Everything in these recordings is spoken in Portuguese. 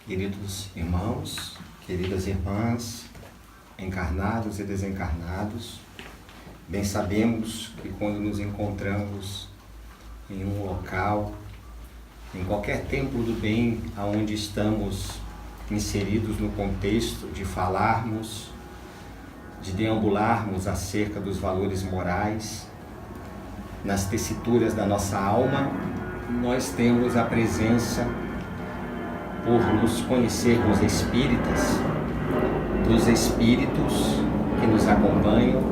Queridos irmãos, queridas irmãs, encarnados e desencarnados, bem sabemos que quando nos encontramos em um local, em qualquer templo do bem, aonde estamos inseridos no contexto de falarmos, de deambularmos acerca dos valores morais, nas tessituras da nossa alma, nós temos a presença, por nos conhecermos espíritas, dos espíritos que nos acompanham,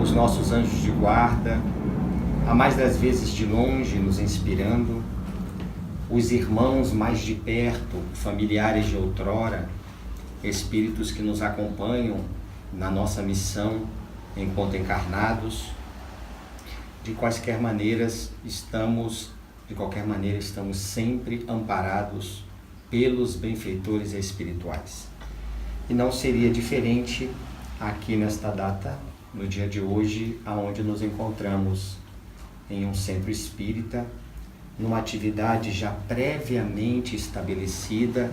os nossos anjos de guarda, a mais das vezes de longe nos inspirando, os irmãos mais de perto, familiares de outrora, espíritos que nos acompanham na nossa missão enquanto encarnados. De qualquer maneira estamos sempre amparados pelos benfeitores espirituais. E não seria diferente aqui nesta data, no dia de hoje, aonde nos encontramos em um centro espírita, numa atividade já previamente estabelecida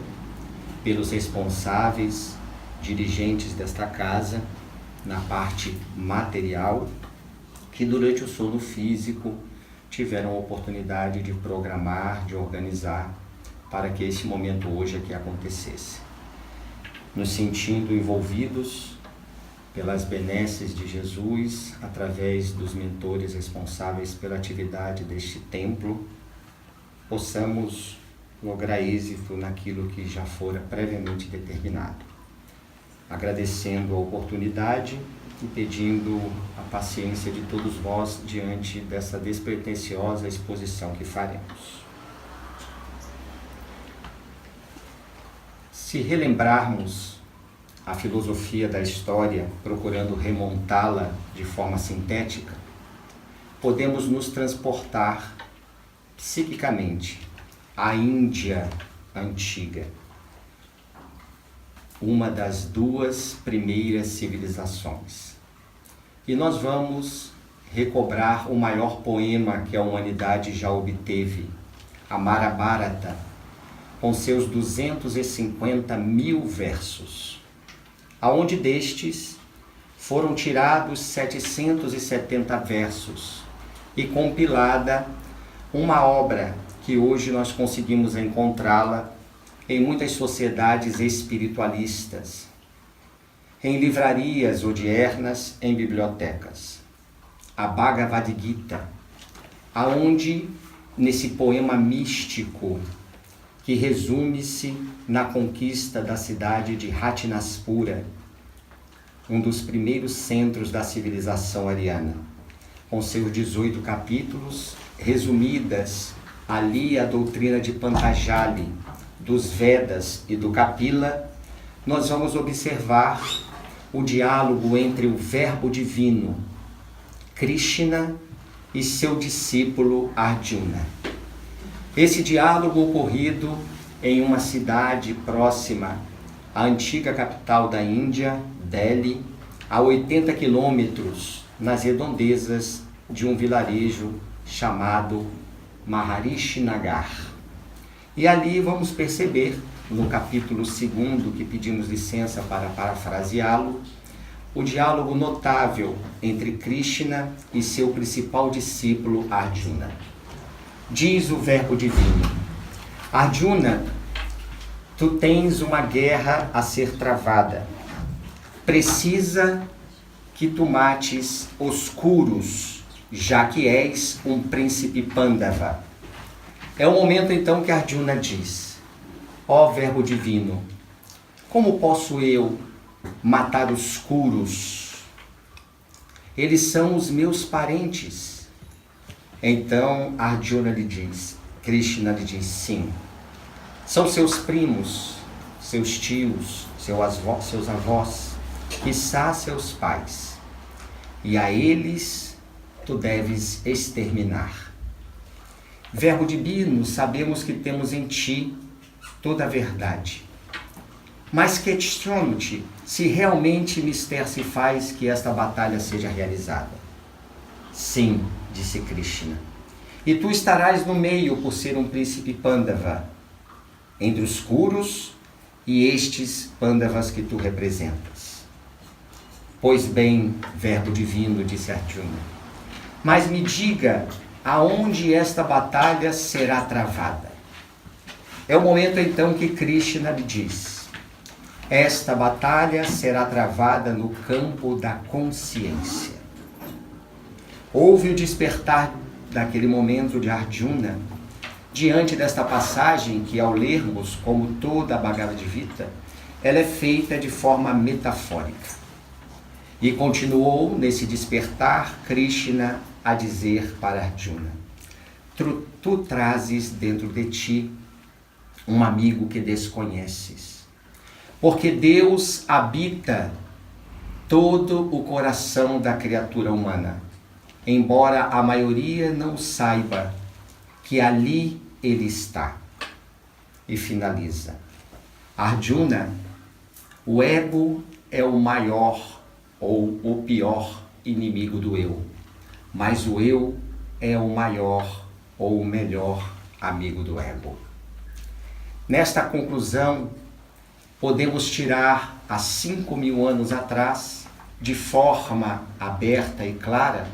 pelos responsáveis, dirigentes desta casa, na parte material, que durante o sono físico tiveram a oportunidade de programar, de organizar, para que esse momento hoje aqui acontecesse. Nos sentindo envolvidos pelas benesses de Jesus, através dos mentores responsáveis pela atividade deste templo, possamos lograr êxito naquilo que já fora previamente determinado. Agradecendo a oportunidade e pedindo a paciência de todos vós diante dessa despretensiosa exposição que faremos. Se relembrarmos a filosofia da história, procurando remontá-la de forma sintética, podemos nos transportar psiquicamente à Índia antiga, uma das duas primeiras civilizações. E nós vamos recobrar o maior poema que a humanidade já obteve, a Mahabharata, com seus 250 mil versos, aonde destes foram tirados 770 versos e compilada uma obra que hoje nós conseguimos encontrá-la em muitas sociedades espiritualistas, em livrarias odiernas, em bibliotecas. A Bhagavad Gita, aonde nesse poema místico que resume-se na conquista da cidade de Hastinapura, um dos primeiros centros da civilização ariana, com seus 18 capítulos, resumidas ali a doutrina de Patanjali, dos Vedas e do Kapila, nós vamos observar o diálogo entre o Verbo Divino, Krishna, e seu discípulo Arjuna. Esse diálogo ocorrido em uma cidade próxima à antiga capital da Índia, Delhi, a 80 quilômetros nas redondezas de um vilarejo chamado Maharishi Nagar. E ali vamos perceber, no capítulo 2, que pedimos licença para parafraseá-lo, o diálogo notável entre Krishna e seu principal discípulo Arjuna. Diz o Verbo Divino: Arjuna, tu tens uma guerra a ser travada. Precisa que tu mates os Kurus, já que és um príncipe Pandava. É o momento então que Arjuna diz: ó Verbo Divino, como posso eu matar os Kurus? Eles são os meus parentes. Então Arjuna lhe diz, Krishna lhe diz, sim, são seus primos, seus tios, seus avós, quiçá seus pais, e a eles tu deves exterminar. Verbo Divino, sabemos que temos em ti toda a verdade, mas questiono-te se realmente mister se faz que esta batalha seja realizada. Sim, disse Krishna, e tu estarás no meio por ser um príncipe Pandava. entre os Kurus e estes Pandavas que tu representas. Pois bem, verbo divino, disse Arjuna, mas me diga aonde esta batalha será travada. É o momento então que Krishna lhe diz: esta batalha será travada no campo da consciência. Houve o despertar daquele momento de Arjuna, diante desta passagem que, ao lermos, como toda a Bhagavad Gita, ela é feita de forma metafórica. E continuou nesse despertar Krishna a dizer para Arjuna: tu trazes dentro de ti um amigo que desconheces, porque Deus habita todo o coração da criatura humana, embora a maioria não saiba que ali ele está. E finaliza: Arjuna, o ego é o maior ou o pior inimigo do eu, mas o eu é o maior ou o melhor amigo do ego. Nesta conclusão, podemos tirar há 5.000 anos atrás, de forma aberta e clara,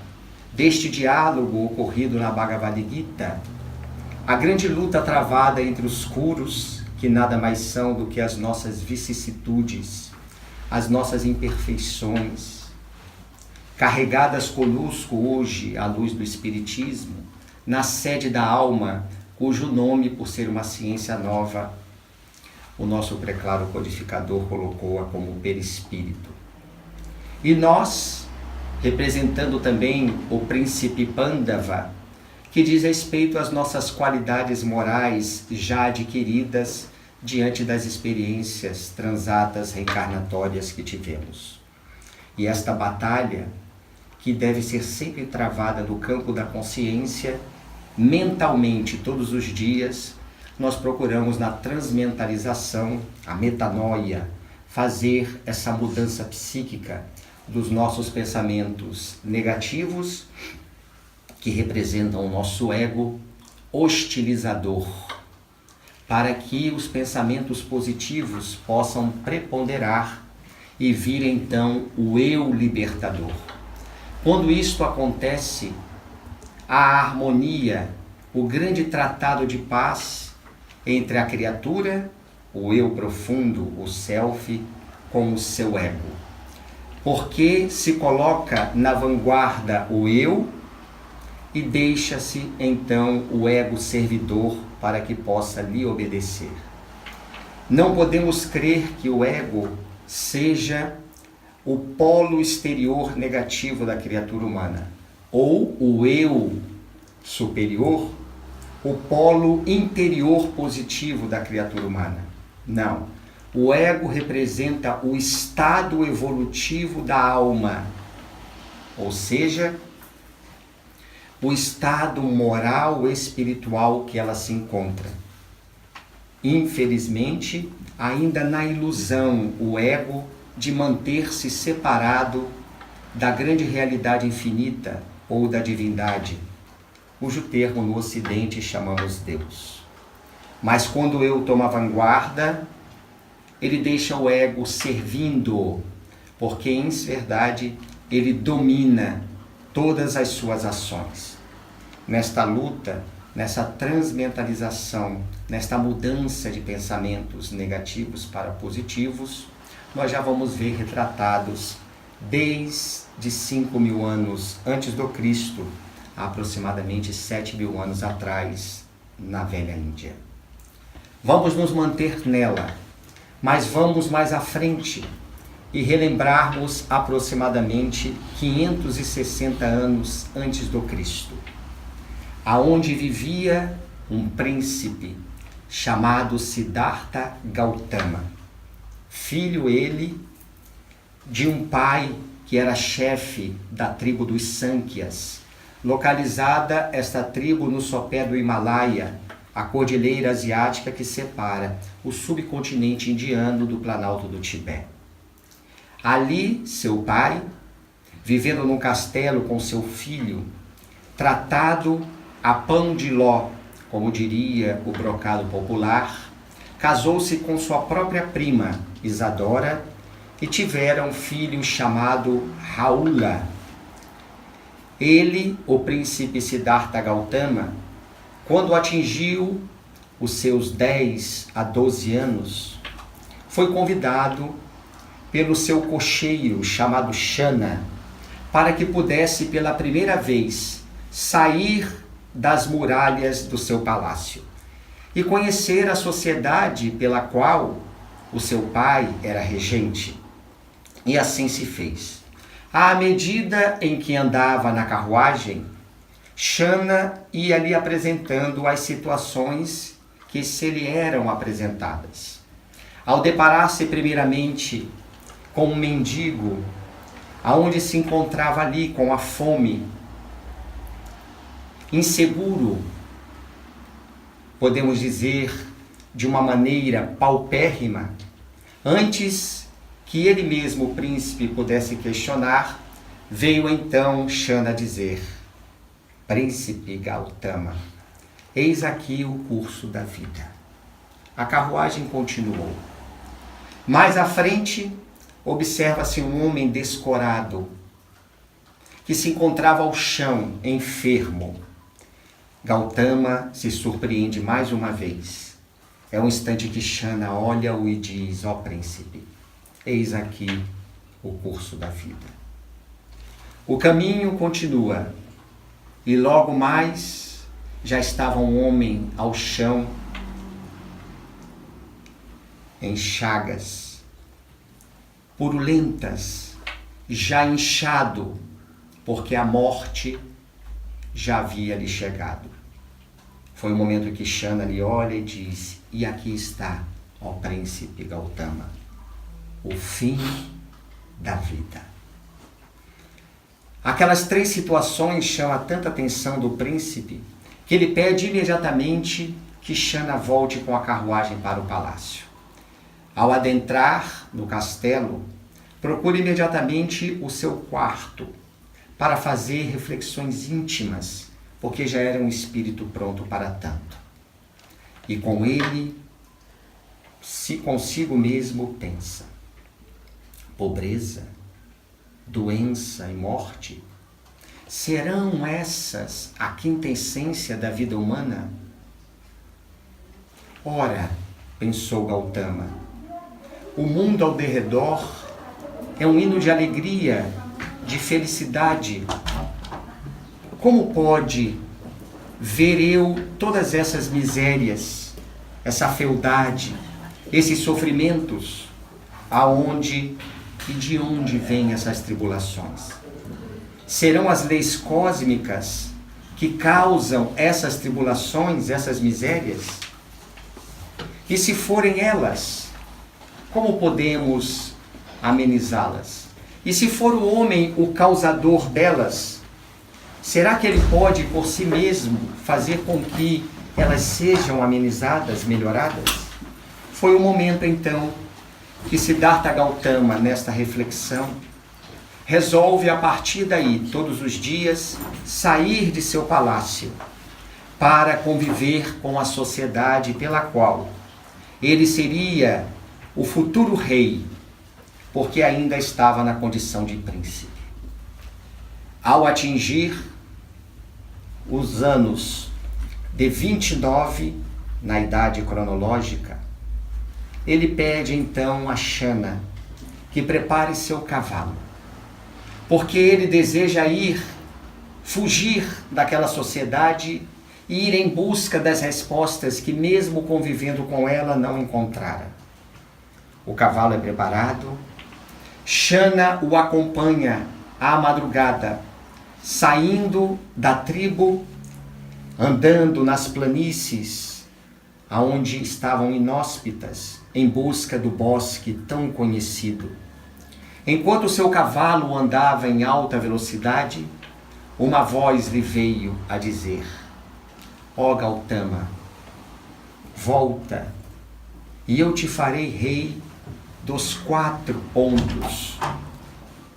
deste diálogo ocorrido na Bhagavad Gita, a grande luta travada entre os Kurus, que nada mais são do que as nossas vicissitudes, as nossas imperfeições, carregadas conosco hoje à luz do Espiritismo, na sede da alma, cujo nome, por ser uma ciência nova, o nosso preclaro codificador colocou-a como perispírito. E nós, representando também o príncipe Pandava, que diz respeito às nossas qualidades morais já adquiridas diante das experiências transatas reencarnatórias que tivemos. E esta batalha, que deve ser sempre travada no campo da consciência, mentalmente todos os dias, nós procuramos na transmentalização, a metanoia, fazer essa mudança psíquica dos nossos pensamentos negativos, que representam o nosso ego hostilizador, para que os pensamentos positivos possam preponderar e vir então o eu libertador. Quando isto acontece, a harmonia, o grande tratado de paz entre a criatura, o eu profundo, o self, com o seu ego. Porque se coloca na vanguarda o eu e deixa-se então o ego servidor para que possa lhe obedecer. Não podemos crer que o ego seja o polo exterior negativo da criatura humana, ou o eu superior, o polo interior positivo da criatura humana. Não. O ego representa o estado evolutivo da alma, ou seja, o estado moral e espiritual que ela se encontra. Infelizmente, ainda na ilusão, o ego de manter-se separado da grande realidade infinita ou da divindade, cujo termo no Ocidente chamamos Deus. Mas quando o eu toma vanguarda, ele deixa o ego servindo, porque em verdade ele domina todas as suas ações. Nesta luta, nessa transmentalização, nesta mudança de pensamentos negativos para positivos, nós já vamos ver retratados desde 5.000 anos antes do Cristo, a aproximadamente 7.000 anos atrás, na velha Índia. Vamos nos manter nela, mas vamos mais à frente e relembrarmos aproximadamente 560 anos antes do Cristo, aonde vivia um príncipe chamado Siddhartha Gautama, filho ele de um pai que era chefe da tribo dos Sânquias, localizada esta tribo no sopé do Himalaia, a cordilheira asiática que separa o subcontinente indiano do Planalto do Tibete. Ali, seu pai, vivendo num castelo com seu filho, tratado a pão de ló, como diria o brocado popular, casou-se com sua própria prima, Isadora, e tiveram um filho chamado Raula. Ele, o príncipe Siddhartha Gautama, quando atingiu os seus 10 a 12 anos, foi convidado pelo seu cocheiro chamado Shana para que pudesse pela primeira vez sair das muralhas do seu palácio e conhecer a sociedade pela qual o seu pai era regente. E assim se fez. À medida em que andava na carruagem, Shana ia lhe apresentando as situações que se lhe eram apresentadas. Ao deparar-se primeiramente com um mendigo, aonde se encontrava ali com a fome, inseguro, podemos dizer de uma maneira paupérrima, antes que ele mesmo, o príncipe, pudesse questionar, veio então Shana dizer: Príncipe Gautama, eis aqui o curso da vida. A carruagem continuou. Mais à frente, observa-se um homem descorado, que se encontrava ao chão, enfermo. Gautama se surpreende mais uma vez. É um instante que Shana olha-o e diz: ó príncipe, eis aqui o curso da vida. O caminho continua, e logo mais já estava um homem ao chão, em chagas purulentas, já inchado, porque a morte já havia lhe chegado. Foi o momento que Shana lhe olha e diz: e aqui está, ó príncipe Gautama, o fim da vida. Aquelas 3 situações chamam tanta atenção do príncipe que ele pede imediatamente que Shana volte com a carruagem para o palácio. Ao adentrar no castelo, procura imediatamente o seu quarto para fazer reflexões íntimas, porque já era um espírito pronto para tanto. E com ele, se consigo mesmo pensa: pobreza, doença e morte, serão essas a quinta essência da vida humana? Ora, pensou Gautama, o mundo ao derredor é um hino de alegria, de felicidade. Como pode ver eu todas essas misérias, essa fealdade, esses sofrimentos, aonde e de onde vêm essas tribulações? Serão as leis cósmicas que causam essas tribulações, essas misérias? E se forem elas, como podemos amenizá-las? E se for o homem o causador delas, será que ele pode por si mesmo fazer com que elas sejam amenizadas, melhoradas? Foi o momento então que Siddhartha Gautama, nesta reflexão, resolve a partir daí, todos os dias, sair de seu palácio para conviver com a sociedade pela qual ele seria o futuro rei, porque ainda estava na condição de príncipe. Ao atingir os anos de 29, na idade cronológica, ele pede então a Shana que prepare seu cavalo, porque ele deseja fugir daquela sociedade e ir em busca das respostas que, mesmo convivendo com ela, não encontrara. O cavalo é preparado, Shana o acompanha à madrugada, saindo da tribo, andando nas planícies, aonde estavam inóspitas, em busca do bosque tão conhecido. Enquanto seu cavalo andava em alta velocidade, uma voz lhe veio a dizer: ó Gautama, volta, e eu te farei rei dos 4 pontos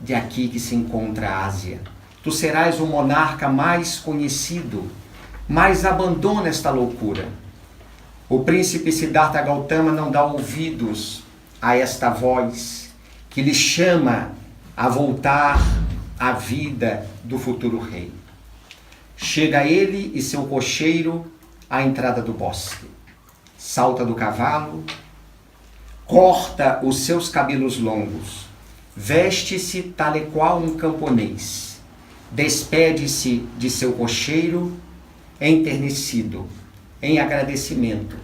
de aqui que se encontra a Ásia. Tu serás o monarca mais conhecido, mas abandona esta loucura. O príncipe Siddhartha Gautama não dá ouvidos a esta voz que lhe chama a voltar à vida do futuro rei. Chega ele e seu cocheiro à entrada do bosque. Salta do cavalo, corta os seus cabelos longos, veste-se tal e qual um camponês, despede-se de seu cocheiro, enternecido, em agradecimento,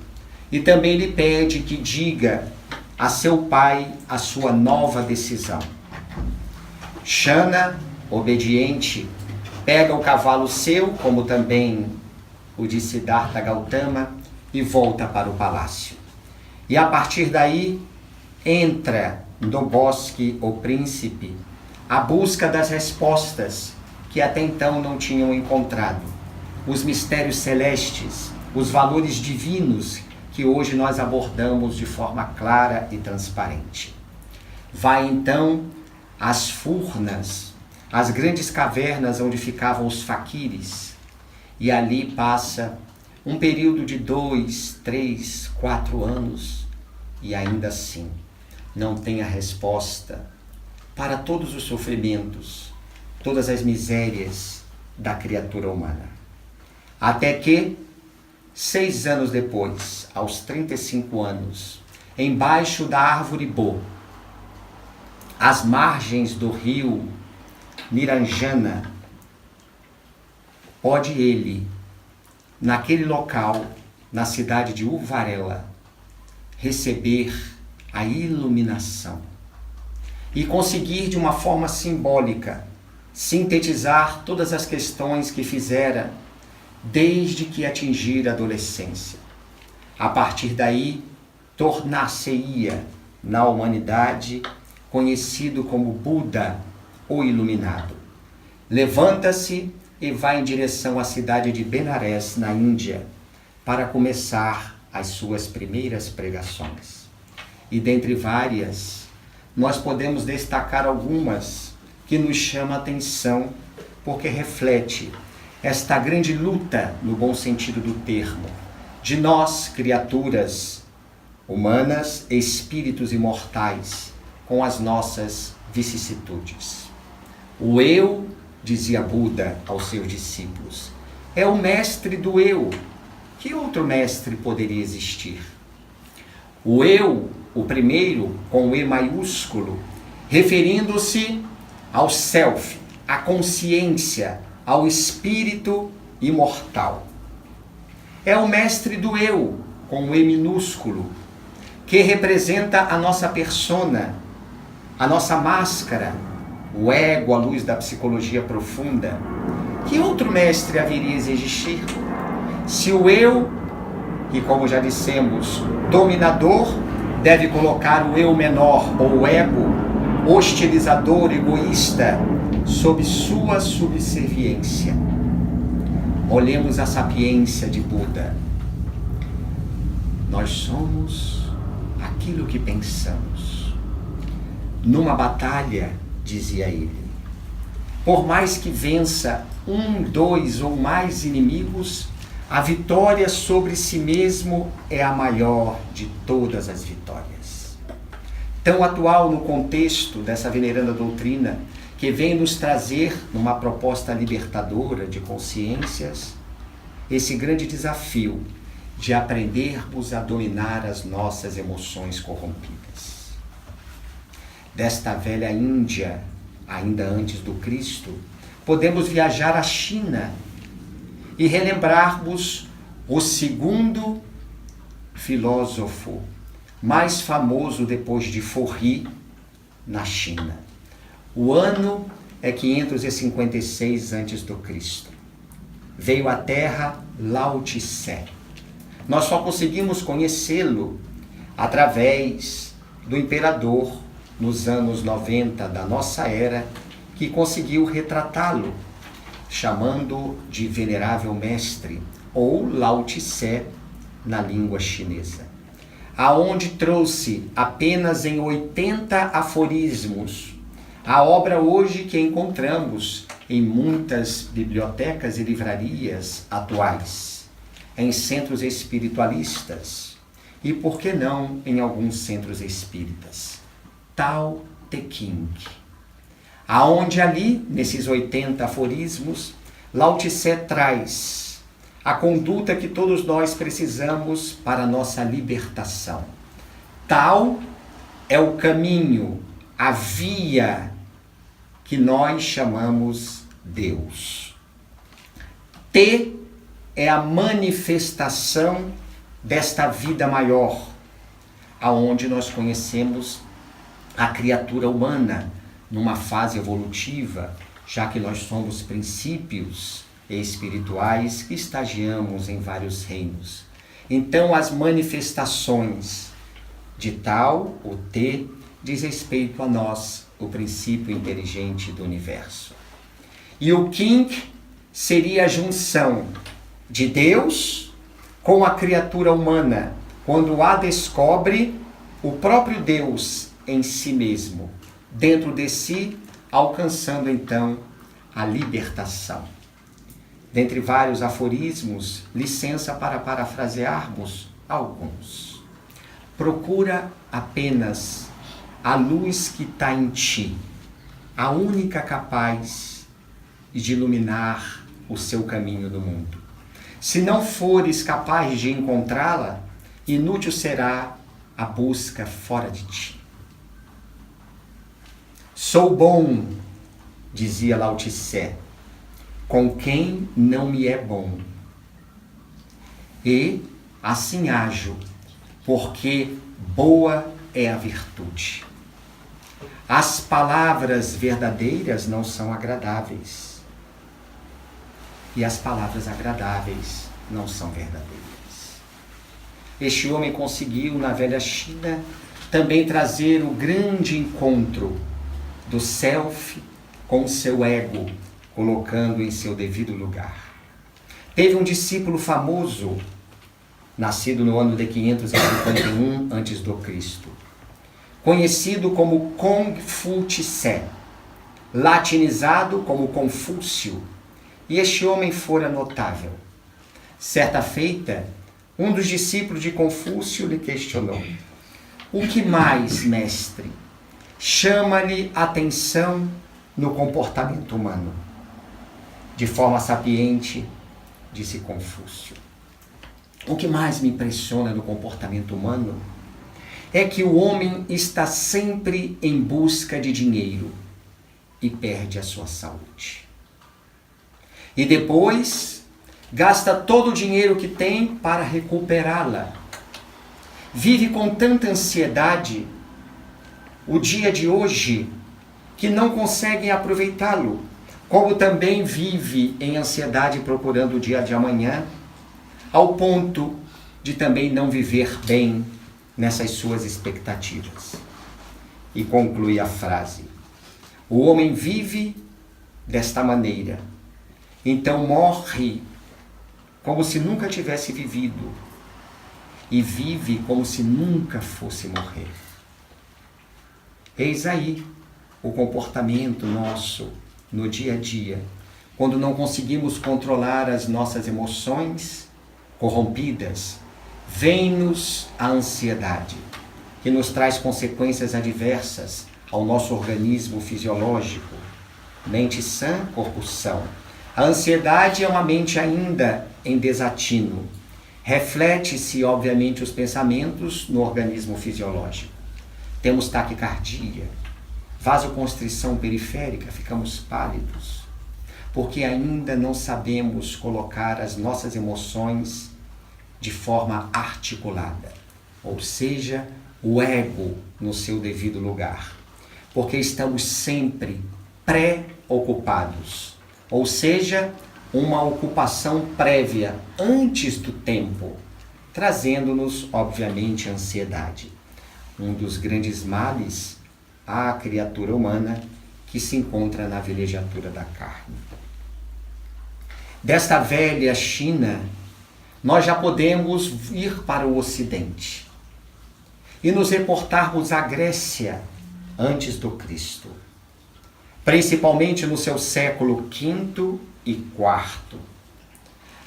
e também lhe pede que diga a seu pai a sua nova decisão. Shana, obediente, pega o cavalo seu, como também o de Siddhartha Gautama, e volta para o palácio. E a partir daí, entra no bosque o príncipe à busca das respostas que até então não tinham encontrado, os mistérios celestes, os valores divinos que hoje nós abordamos de forma clara e transparente. Vai então às furnas, às grandes cavernas onde ficavam os faquires, e ali passa um período de 2, 3, 4 anos, e ainda assim não tem a resposta para todos os sofrimentos, todas as misérias da criatura humana. Até que, 6 anos depois, aos 35 anos, embaixo da árvore Bo, às margens do rio Niranjana, pode ele, naquele local, na cidade de Uvarela, receber a iluminação e conseguir, de uma forma simbólica, sintetizar todas as questões que fizera desde que atingir a adolescência. A partir daí, tornar-se-ia na humanidade conhecido como Buda, o Iluminado. Levanta-se e vai em direção à cidade de Benares, na Índia, para começar as suas primeiras pregações. E dentre várias, nós podemos destacar algumas que nos chamam a atenção, porque reflete esta grande luta, no bom sentido do termo, de nós, criaturas humanas, espíritos imortais, com as nossas vicissitudes. O eu, dizia Buda aos seus discípulos, é o mestre do eu. Que outro mestre poderia existir? O eu, o primeiro, com o E maiúsculo, referindo-se ao self, à consciência, ao espírito imortal. É o mestre do eu, com o E minúsculo, que representa a nossa persona, a nossa máscara, o ego à luz da psicologia profunda. Que outro mestre haveria de existir? Se o eu, que como já dissemos, dominador, deve colocar o eu menor ou o ego, hostilizador, egoísta, sob sua subserviência. Olhemos a sapiência de Buda. Nós somos aquilo que pensamos. Numa batalha, dizia ele, por mais que vença 1, 2 ou mais inimigos, a vitória sobre si mesmo é a maior de todas as vitórias. Tão atual no contexto dessa veneranda doutrina, que vem nos trazer, numa proposta libertadora de consciências, esse grande desafio de aprendermos a dominar as nossas emoções corrompidas. Desta velha Índia, ainda antes do Cristo, podemos viajar à China e relembrarmos o segundo filósofo mais famoso depois de Forri na China. O ano é 556 a.C. Veio à Terra Lao Tse. Nós só conseguimos conhecê-lo através do imperador, nos anos 90 da nossa era, que conseguiu retratá-lo, chamando de Venerável Mestre, ou Lao Tse na língua chinesa, aonde trouxe apenas em 80 aforismos a obra hoje que encontramos em muitas bibliotecas e livrarias atuais, em centros espiritualistas e, por que não, em alguns centros espíritas. Tao Te Ching. Aonde ali, nesses 80 aforismos, Lao Tse traz a conduta que todos nós precisamos para a nossa libertação. Tao é o caminho, a via que nós chamamos Deus. Te é a manifestação desta vida maior, aonde nós conhecemos a criatura humana numa fase evolutiva, já que nós somos princípios espirituais que estagiamos em vários reinos. Então, as manifestações de Tao, o Te, diz respeito a nós, o princípio inteligente do universo. E o Ching seria a junção de Deus com a criatura humana, quando a descobre o próprio Deus em si mesmo, dentro de si, alcançando então a libertação. Dentre vários aforismos, licença para parafrasearmos alguns. Procura apenas a luz que está em ti, a única capaz de iluminar o seu caminho no mundo. Se não fores capaz de encontrá-la, inútil será a busca fora de ti. Sou bom, dizia Lao Tse, com quem não me é bom. E assim ajo, porque boa é a virtude. As palavras verdadeiras não são agradáveis. E as palavras agradáveis não são verdadeiras. Este homem conseguiu, na velha China, também trazer o grande encontro do self com o seu ego, colocando em seu devido lugar. Teve um discípulo famoso, nascido no ano de 551 a.C., conhecido como Confúcio, latinizado como Confúcio, e este homem fora notável. Certa feita, um dos discípulos de Confúcio lhe questionou: o que mais, mestre, chama-lhe atenção no comportamento humano? De forma sapiente, disse Confúcio: o que mais me impressiona no comportamento humano é que o homem está sempre em busca de dinheiro e perde a sua saúde. E depois gasta todo o dinheiro que tem para recuperá-la. Vive com tanta ansiedade o dia de hoje que não consegue aproveitá-lo, como também vive em ansiedade procurando o dia de amanhã, ao ponto de também não viver bem nessas suas expectativas. E conclui a frase: o homem vive desta maneira, então morre como se nunca tivesse vivido e vive como se nunca fosse morrer. Eis aí o comportamento nosso no dia a dia, quando não conseguimos controlar as nossas emoções corrompidas, vem-nos a ansiedade, que nos traz consequências adversas ao nosso organismo fisiológico. Mente sã, corpo são. A ansiedade é uma mente ainda em desatino. Reflete-se, obviamente, os pensamentos no organismo fisiológico. Temos taquicardia, vasoconstrição periférica, ficamos pálidos, porque ainda não sabemos colocar as nossas emoções de forma articulada, ou seja, o ego no seu devido lugar, porque estamos sempre pré-ocupados, ou seja, uma ocupação prévia antes do tempo, trazendo-nos, obviamente, ansiedade. Um dos grandes males à criatura humana que se encontra na velejatura da carne. Desta velha China, nós já podemos ir para o Ocidente e nos reportarmos à Grécia antes do Cristo, principalmente no seu século V e IV.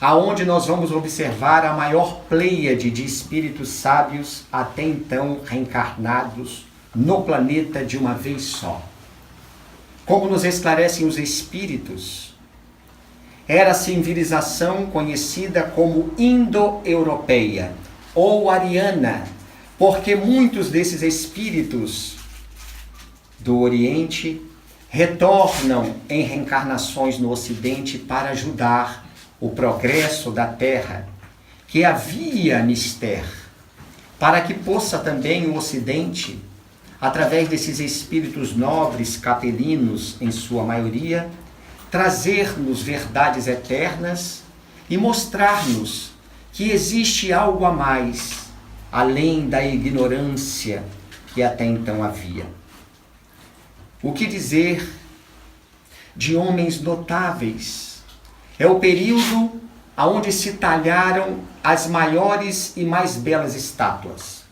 aonde nós vamos observar a maior pleiade de espíritos sábios até então reencarnados no planeta de uma vez só. Como nos esclarecem os espíritos, era a civilização conhecida como indo-europeia ou ariana, porque muitos desses espíritos do Oriente retornam em reencarnações no Ocidente para ajudar o progresso da Terra, que havia mister, para que possa também o Ocidente, através desses espíritos nobres, capelinos em sua maioria, trazer-nos verdades eternas e mostrar-nos que existe algo a mais, além da ignorância que até então havia. O que dizer de homens notáveis? É o período onde se talharam as maiores e mais belas estátuas,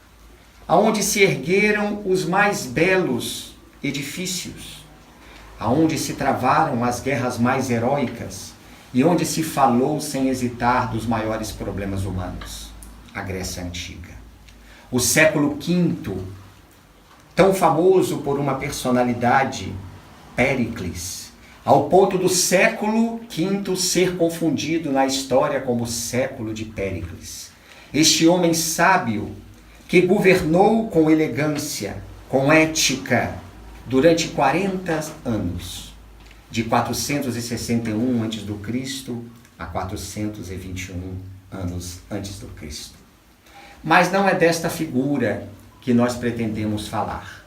aonde se ergueram os mais belos edifícios, aonde se travaram as guerras mais heróicas e onde se falou sem hesitar dos maiores problemas humanos, a Grécia Antiga. O século V, tão famoso por uma personalidade, Péricles, ao ponto do século V ser confundido na história como século de Péricles. Este homem sábio que governou com elegância, com ética, durante 40 anos, de 461 a.C. a 421 anos antes do Cristo. Mas não é desta figura que nós pretendemos falar.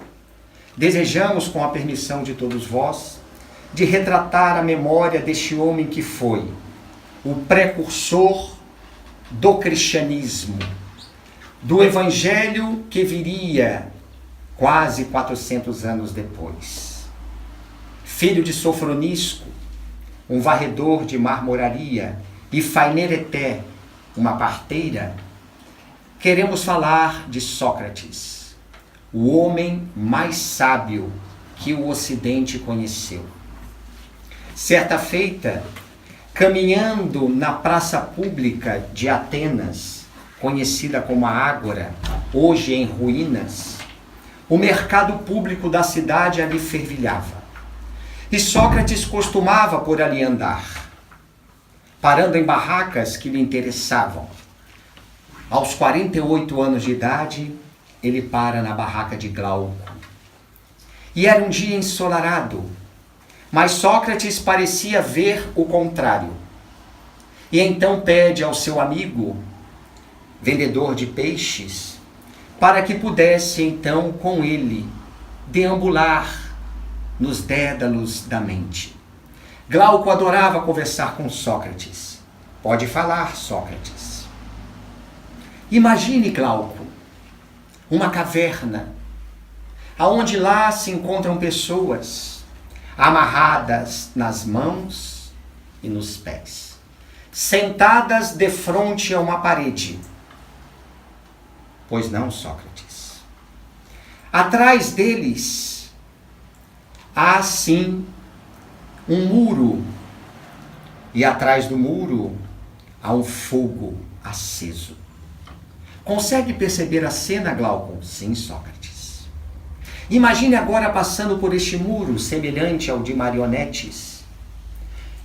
Desejamos, com a permissão de todos vós, de retratar a memória deste homem que foi o precursor do cristianismo, do evangelho que viria quase 400 anos depois. Filho de Sofronisco, um varredor de marmoraria, e Fainereté, uma parteira, queremos falar de Sócrates, o homem mais sábio que o Ocidente conheceu. Certa feita, caminhando na praça pública de Atenas, conhecida como a Ágora, hoje em ruínas, o mercado público da cidade ali fervilhava. E Sócrates costumava por ali andar, parando em barracas que lhe interessavam. Aos 48 anos de idade, ele para na barraca de Glauco. E era um dia ensolarado, mas Sócrates parecia ver o contrário. E então pede ao seu amigo, vendedor de peixes, para que pudesse então com ele deambular nos dédalos da mente. Glauco adorava conversar com Sócrates. Pode falar, Sócrates. Imagine, Glauco, uma caverna, aonde lá se encontram pessoas amarradas nas mãos e nos pés, sentadas defronte a uma parede. Pois não, Sócrates. Atrás deles há sim um muro, e atrás do muro há um fogo aceso. Consegue perceber a cena, Glauco? Sim, Sócrates. Imagine agora passando por este muro, semelhante ao de marionetes,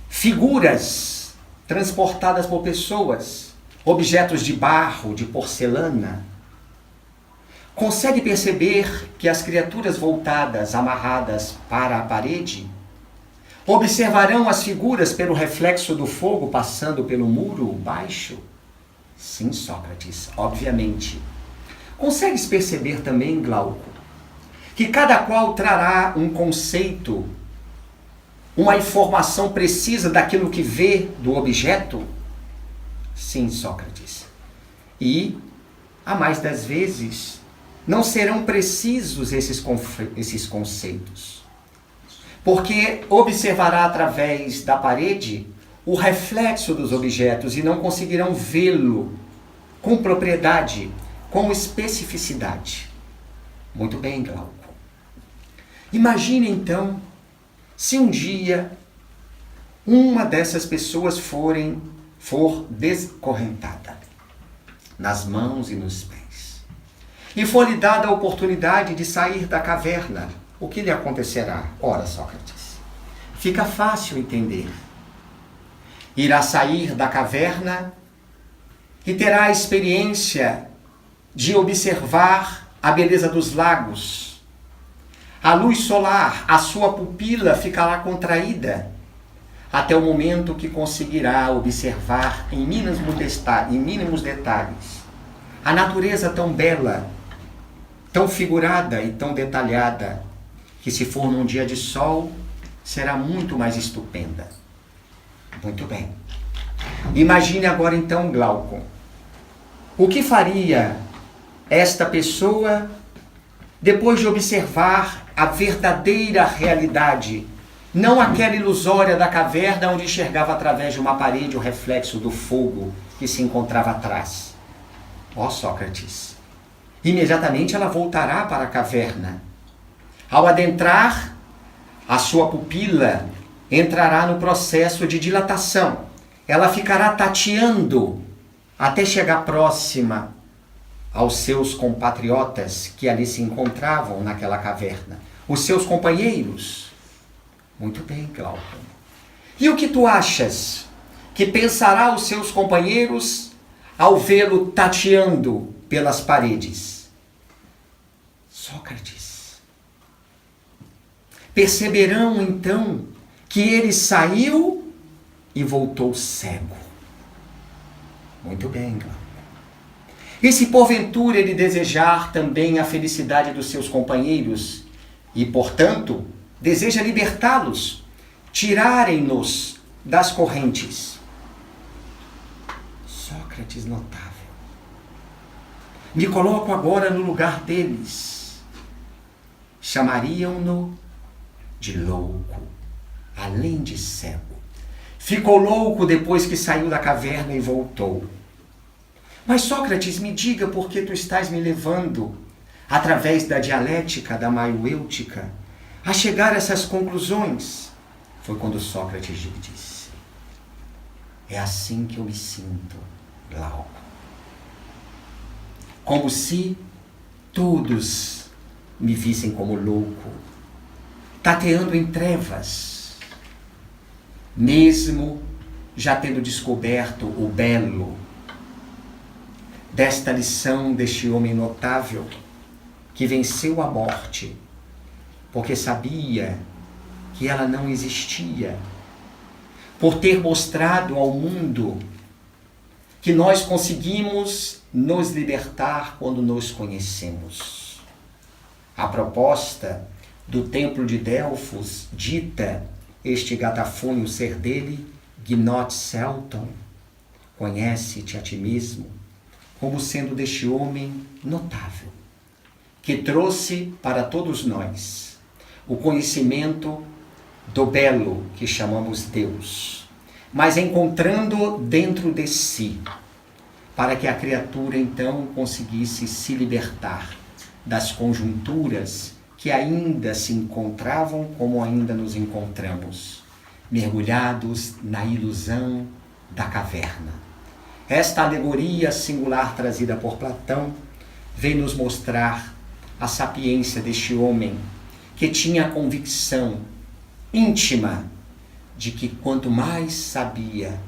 figuras transportadas por pessoas, objetos de barro, de porcelana. Consegue perceber que as criaturas voltadas, amarradas para a parede, observarão as figuras pelo reflexo do fogo passando pelo muro baixo? Sim, Sócrates, obviamente. Consegues perceber também, Glauco, que cada qual trará um conceito, uma informação precisa daquilo que vê do objeto? Sim, Sócrates. E, a mais das vezes, não serão precisos esses conceitos, porque observará através da parede o reflexo dos objetos e não conseguirão vê-lo com propriedade, com especificidade. Muito bem, Glauco. Imagine então, se um dia uma dessas pessoas forem for descorrentada nas mãos e nos pés, e for-lhe dada a oportunidade de sair da caverna, o que lhe acontecerá? Ora, Sócrates, fica fácil entender. Irá sair da caverna e terá a experiência de observar a beleza dos lagos. A luz solar, a sua pupila ficará contraída, até o momento que conseguirá observar em mínimos detalhes a natureza tão bela, tão figurada e tão detalhada, que se for num dia de sol, será muito mais estupenda. Muito bem. Imagine agora então Glaucon. O que faria esta pessoa depois de observar a verdadeira realidade, não aquela ilusória da caverna onde enxergava através de uma parede o reflexo do fogo que se encontrava atrás? Ó Sócrates, imediatamente ela voltará para a caverna. Ao adentrar, a sua pupila entrará no processo de dilatação. Ela ficará tateando até chegar próxima aos seus compatriotas que ali se encontravam naquela caverna, os seus companheiros. Muito bem, Glaucon. E o que tu achas que pensará os seus companheiros ao vê-lo tateando pelas paredes? Sócrates. Perceberão então que ele saiu e voltou cego. Muito bem, Glaucon. E se porventura ele desejar também a felicidade dos seus companheiros e, portanto, deseja libertá-los, tirarem-nos das correntes? Sócrates notável. Me coloco agora no lugar deles. Chamariam-no de louco, além de cego. Ficou louco depois que saiu da caverna e voltou. Mas Sócrates, me diga por que tu estás me levando, através da dialética, da maiêutica, a chegar a essas conclusões. Foi quando Sócrates lhe disse: é assim que eu me sinto, Glaucon. Como se todos me vissem como louco, tateando em trevas, mesmo já tendo descoberto o belo desta lição deste homem notável que venceu a morte, porque sabia que ela não existia, por ter mostrado ao mundo que nós conseguimos nos libertar quando nos conhecemos. A proposta do templo de Delfos dita este gatafunho ser dele, Gnot Celton, conhece-te a ti mesmo, como sendo deste homem notável, que trouxe para todos nós o conhecimento do belo que chamamos Deus, mas encontrando dentro de si, para que a criatura então conseguisse se libertar das conjunturas que ainda se encontravam como ainda nos encontramos, mergulhados na ilusão da caverna. Esta alegoria singular trazida por Platão vem nos mostrar a sapiência deste homem que tinha a convicção íntima de que quanto mais sabia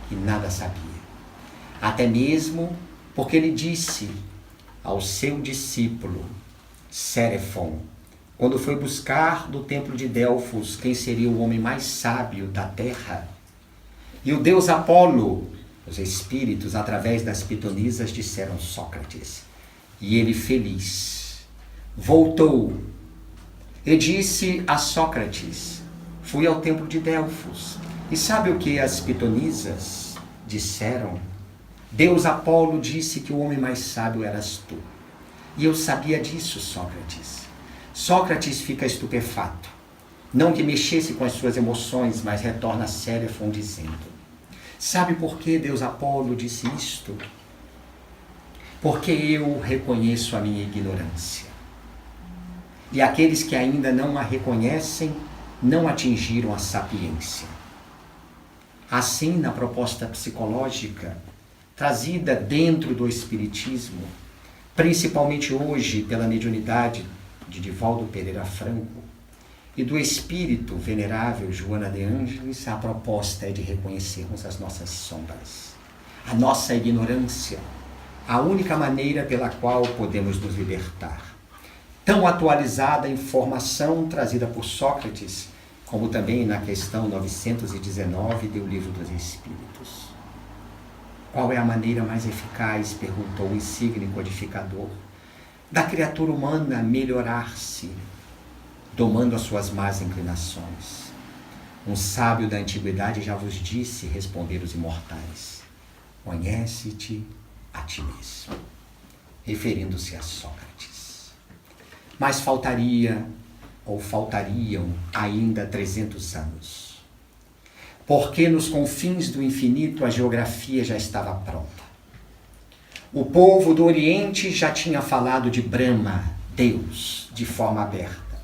que nada sabia. Até mesmo porque ele disse ao seu discípulo Cérephon, quando foi buscar do templo de Delfos quem seria o homem mais sábio da terra, e o deus Apolo, os espíritos, através das pitonisas, disseram Sócrates. E ele, feliz, voltou e disse a Sócrates: fui ao templo de Delfos. E sabe o que as pitonisas disseram? Deus Apolo disse que o homem mais sábio eras tu. E eu sabia disso, Sócrates. Sócrates fica estupefato. Não que mexesse com as suas emoções, mas retorna a Cérephon dizendo: sabe por que Deus Apolo disse isto? Porque eu reconheço a minha ignorância. E aqueles que ainda não a reconhecem, não atingiram a sapiência. Assim, na proposta psicológica, trazida dentro do Espiritismo, principalmente hoje pela mediunidade de Divaldo Pereira Franco e do espírito venerável Joana de Ângeles, a proposta é de reconhecermos as nossas sombras, a nossa ignorância, a única maneira pela qual podemos nos libertar. Tão atualizada a informação trazida por Sócrates, como também na questão 919 do Livro dos Espíritos. Qual é a maneira mais eficaz, perguntou o insigne codificador, da criatura humana melhorar-se, domando as suas más inclinações? Um sábio da antiguidade já vos disse, responder os imortais, conhece-te a ti mesmo, referindo-se a Sócrates. Mas faltariam ainda 300 anos. Porque nos confins do infinito a geografia já estava pronta. O povo do Oriente já tinha falado de Brahma, Deus, de forma aberta.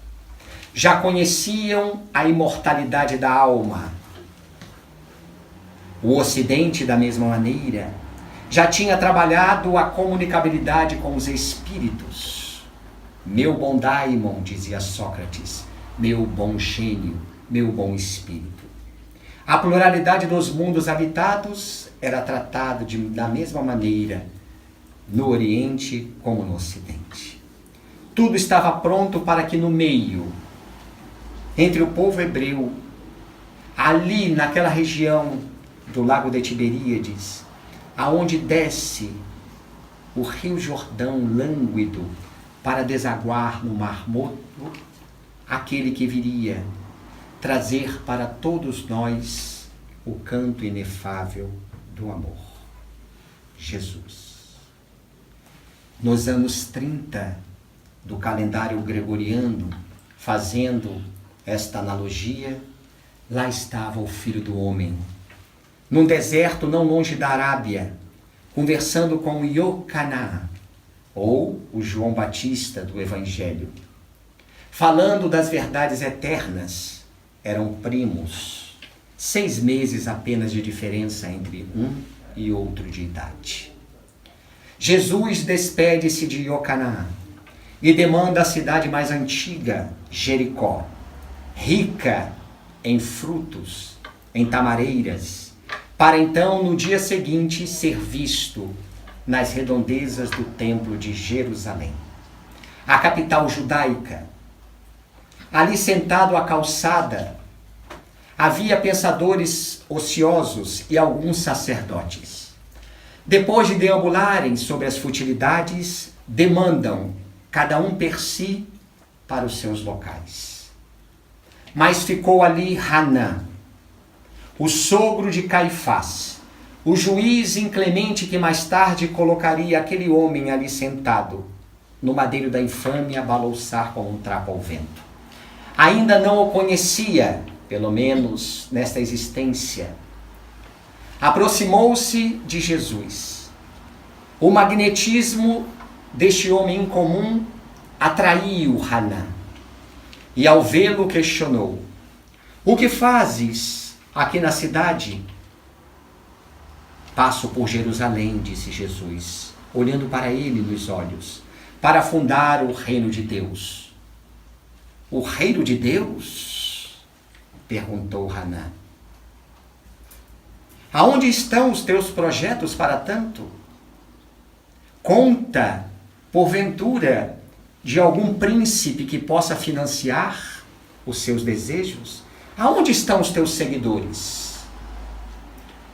Já conheciam a imortalidade da alma. O Ocidente, da mesma maneira, já tinha trabalhado a comunicabilidade com os espíritos. Meu bom daimon, dizia Sócrates, meu bom gênio, meu bom espírito. A pluralidade dos mundos habitados era tratada da mesma maneira no Oriente como no Ocidente. Tudo estava pronto para que no meio, entre o povo hebreu, ali naquela região do Lago de Tiberíades, aonde desce o Rio Jordão lânguido para desaguar no Mar Morto, aquele que viria trazer para todos nós o canto inefável do amor, Jesus. Nos anos 30 do calendário gregoriano, fazendo esta analogia, lá estava o Filho do Homem, num deserto não longe da Arábia, conversando com Iocaná, ou o João Batista do Evangelho, falando das verdades eternas. Eram primos, 6 meses apenas de diferença entre um e outro de idade. Jesus despede-se de Iocaná e demanda a cidade mais antiga, Jericó, rica em frutos, em tamareiras, para então, no dia seguinte, ser visto nas redondezas do templo de Jerusalém, a capital judaica. Ali sentado à calçada, havia pensadores ociosos e alguns sacerdotes. Depois de deambularem sobre as futilidades, demandam, cada um per si, para os seus locais. Mas ficou ali Hanã, o sogro de Caifás, o juiz inclemente que mais tarde colocaria aquele homem ali sentado, no madeiro da infâmia, a balouçar como um trapo ao vento. Ainda não o conhecia, pelo menos nesta existência. Aproximou-se de Jesus. O magnetismo deste homem incomum atraiu Hanã. E ao vê-lo questionou: o que fazes aqui na cidade? Passo por Jerusalém, disse Jesus, olhando para ele nos olhos, para fundar o reino de Deus. O reino de Deus? Perguntou Hanã. Aonde estão os teus projetos para tanto? Conta, porventura, de algum príncipe que possa financiar os seus desejos? Aonde estão os teus seguidores?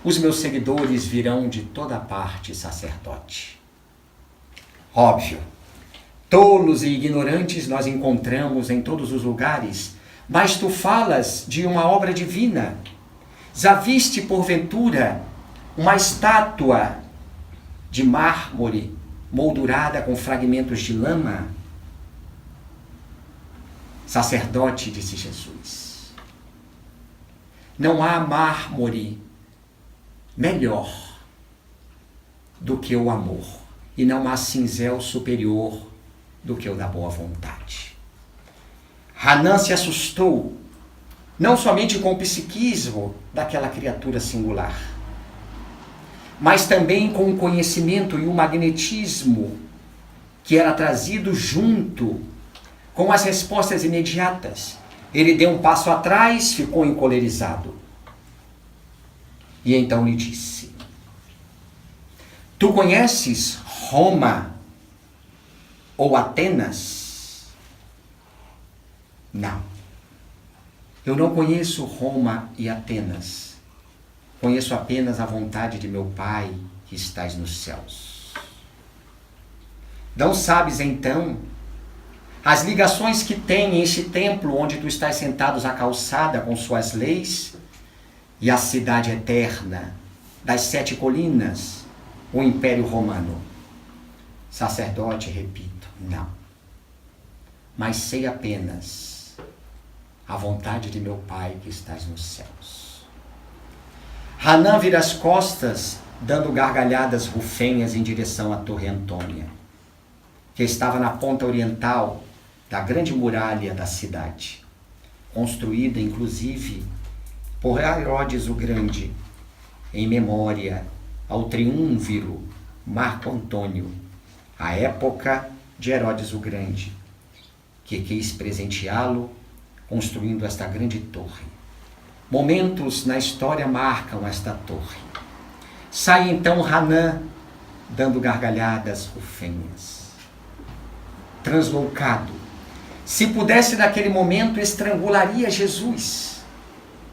Os meus seguidores virão de toda parte, sacerdote. Óbvio. Tolos e ignorantes nós encontramos em todos os lugares, mas tu falas de uma obra divina. Já viste, porventura, uma estátua de mármore moldurada com fragmentos de lama? Sacerdote, disse Jesus, não há mármore melhor do que o amor, e não há cinzel superior do que o da boa vontade. Hanã se assustou não somente com o psiquismo daquela criatura singular, mas também com o conhecimento e o magnetismo que era trazido junto com as respostas imediatas. Ele deu um passo atrás, ficou encolerizado. E então lhe disse: tu conheces Roma ou Atenas? Não. Eu não conheço Roma e Atenas. Conheço apenas a vontade de meu Pai que estás nos céus. Não sabes então as ligações que tem este templo onde tu estás sentados à calçada com suas leis e a cidade eterna das 7 colinas, o Império Romano? Sacerdote, repito, não. Mas sei apenas a vontade de meu Pai que estás nos céus. Hanã vira as costas, dando gargalhadas rufenhas em direção à Torre Antônia, que estava na ponta oriental da grande muralha da cidade, construída inclusive por Herodes o Grande, em memória ao triunviro Marco Antônio, a época de Herodes o Grande, que quis presenteá-lo construindo esta grande torre. Momentos na história marcam esta torre. Sai então Hanã, dando gargalhadas rufenhas. Translocado, se pudesse naquele momento estrangularia Jesus,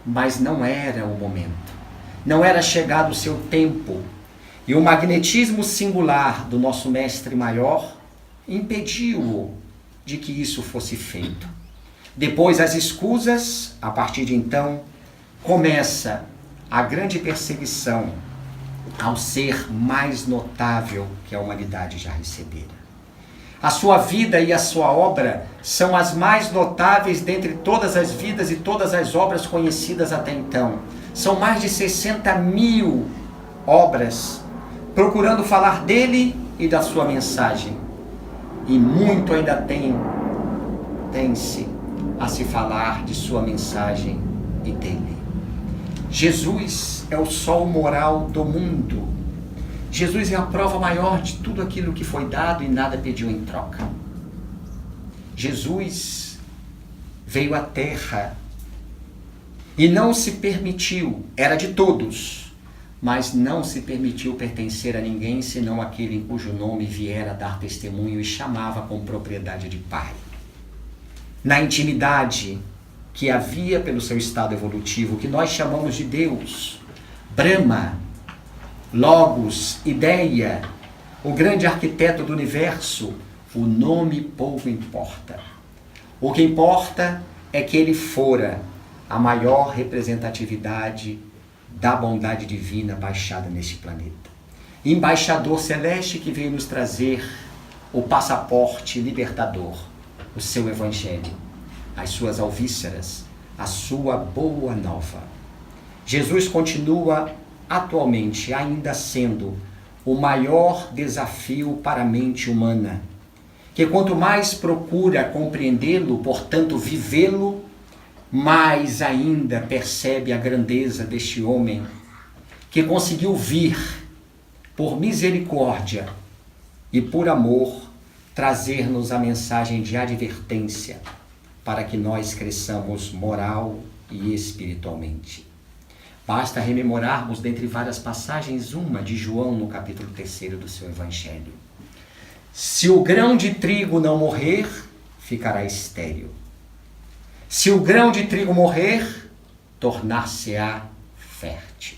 mas não era o momento. Não era chegado o seu tempo, e o magnetismo singular do nosso mestre maior impediu-o de que isso fosse feito. Depois as escusas, a partir de então, começa a grande perseguição ao ser mais notável que a humanidade já recebera. A sua vida e a sua obra são as mais notáveis dentre todas as vidas e todas as obras conhecidas até então. São mais de 60.000 obras procurando falar dele e da sua mensagem. E muito ainda tem-se a se falar de sua mensagem e dele. Jesus é o sol moral do mundo. Jesus é a prova maior de tudo aquilo que foi dado e nada pediu em troca. Jesus veio à terra e não se permitiu, era de todos, mas não se permitiu pertencer a ninguém senão aquele em cujo nome viera dar testemunho e chamava com propriedade de Pai. Na intimidade que havia pelo seu estado evolutivo, que nós chamamos de Deus, Brahma, Logos, Ideia, o grande arquiteto do universo, o nome pouco importa. O que importa é que ele fora a maior representatividade da bondade divina baixada neste planeta. Embaixador celeste que veio nos trazer o passaporte libertador, o seu evangelho, as suas alvíceras, a sua boa nova. Jesus continua atualmente ainda sendo o maior desafio para a mente humana, que quanto mais procura compreendê-lo, portanto vivê-lo, mais ainda percebe a grandeza deste homem que conseguiu vir por misericórdia e por amor trazer-nos a mensagem de advertência para que nós cresçamos moral e espiritualmente. Basta rememorarmos, dentre várias passagens, uma de João no capítulo 3 do seu Evangelho. Se o grão de trigo não morrer, ficará estéril. Se o grão de trigo morrer, tornar-se-á fértil.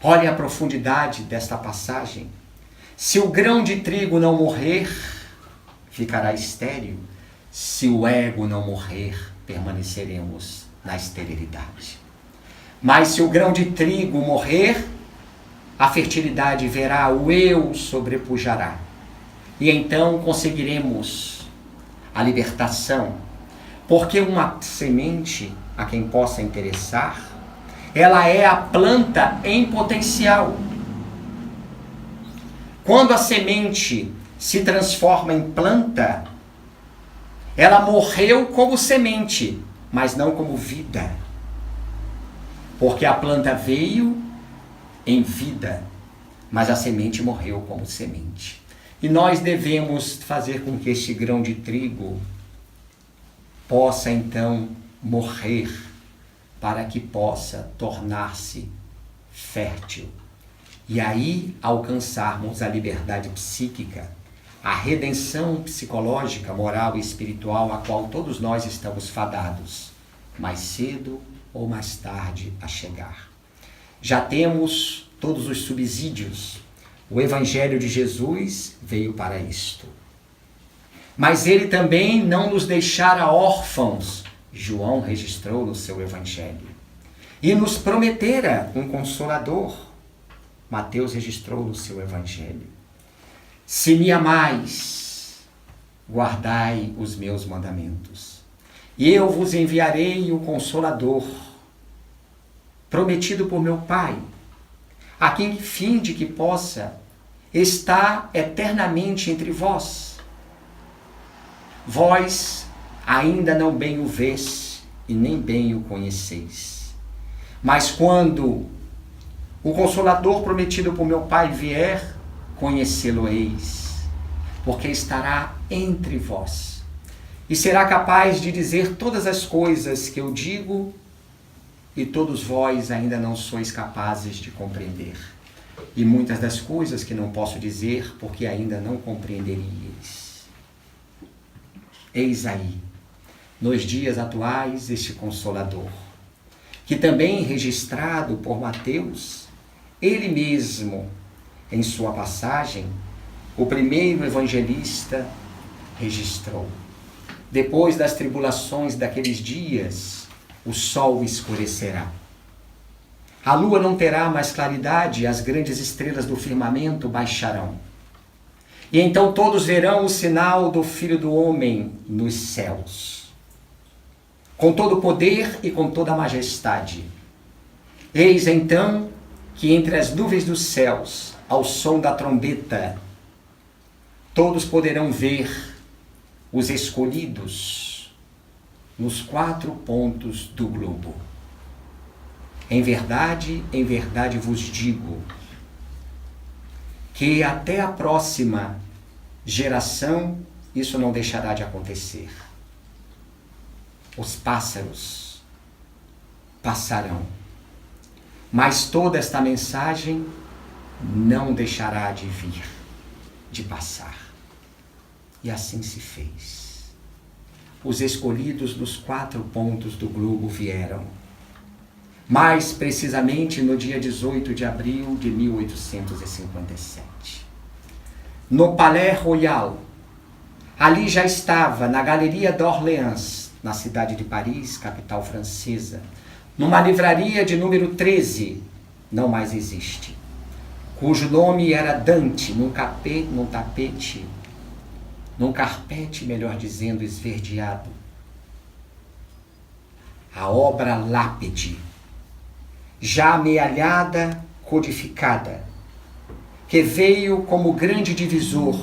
Olhe a profundidade desta passagem. Se o grão de trigo não morrer, ficará estéril. Se o ego não morrer, permaneceremos na esterilidade. Mas se o grão de trigo morrer, a fertilidade verá, o eu sobrepujará. E então conseguiremos a libertação. Porque uma semente, a quem possa interessar, ela é a planta em potencial. Quando a semente se transforma em planta, ela morreu como semente, mas não como vida. Porque a planta veio em vida, mas a semente morreu como semente. E nós devemos fazer com que este grão de trigo possa então morrer, para que possa tornar-se fértil. E aí alcançarmos a liberdade psíquica, a redenção psicológica, moral e espiritual, a qual todos nós estamos fadados, mais cedo ou mais tarde a chegar. Já temos todos os subsídios. O Evangelho de Jesus veio para isto. Mas ele também não nos deixara órfãos, João registrou no seu Evangelho. E nos prometera um Consolador, Mateus registrou no seu Evangelho. Se me amais, guardai os meus mandamentos. E eu vos enviarei o Consolador, prometido por meu Pai, a quem fim de que possa estar eternamente entre vós. Vós ainda não bem o vês e nem bem o conheceis. Mas quando o Consolador prometido por meu Pai vier, conhecê-lo-eis, porque estará entre vós, e será capaz de dizer todas as coisas que eu digo, e todos vós ainda não sois capazes de compreender. E muitas das coisas que não posso dizer, porque ainda não compreenderíeis. Eis aí, nos dias atuais, este Consolador, que também registrado por Mateus, ele mesmo, em sua passagem, o primeiro evangelista registrou. Depois das tribulações daqueles dias, o sol escurecerá. A lua não terá mais claridade, as grandes estrelas do firmamento baixarão. E então todos verão o sinal do Filho do Homem nos céus, com todo o poder e com toda a majestade. Eis então que entre as nuvens dos céus, ao som da trombeta, todos poderão ver os escolhidos nos 4 pontos do globo. Em verdade vos digo que até a próxima geração isso não deixará de acontecer. Os pássaros passarão, mas toda esta mensagem não deixará de vir, de passar. E assim se fez. Os escolhidos dos 4 pontos do globo vieram, mais precisamente no dia 18 de abril de 1857. No Palais Royal, ali já estava, na Galeria d'Orléans, na cidade de Paris, capital francesa, numa livraria de número 13, não mais existe, cujo nome era Dante, num carpete, melhor dizendo, esverdeado. A obra lápide, já amealhada, codificada, que veio como grande divisor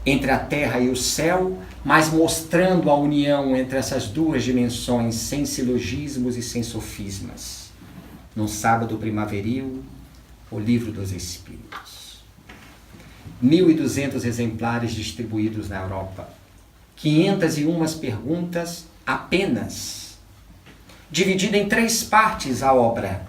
entre a terra e o céu, mas mostrando a união entre essas duas dimensões, sem silogismos e sem sofismas. Num sábado primaveril, o Livro dos Espíritos. 1.200 exemplares distribuídos na Europa. 501 perguntas apenas. Dividida em 3 partes a obra.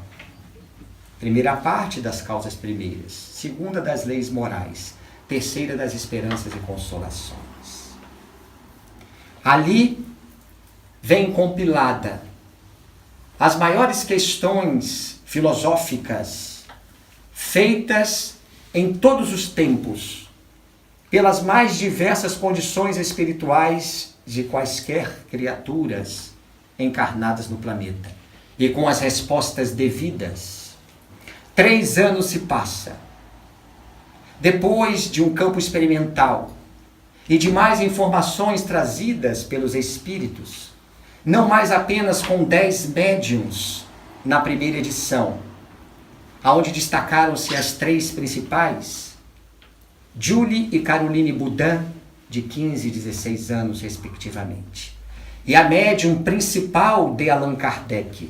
Primeira parte das causas primeiras. Segunda das leis morais. Terceira das esperanças e consolações. Ali vem compilada as maiores questões filosóficas feitas em todos os tempos, pelas mais diversas condições espirituais de quaisquer criaturas encarnadas no planeta, e com as respostas devidas. 3 anos se passa, depois de um campo experimental e de mais informações trazidas pelos espíritos, não mais apenas com 10 médiuns na primeira edição, onde destacaram-se as 3 principais, Julie e Caroline Boudin, de 15 e 16 anos, respectivamente. e a médium principal de Allan Kardec,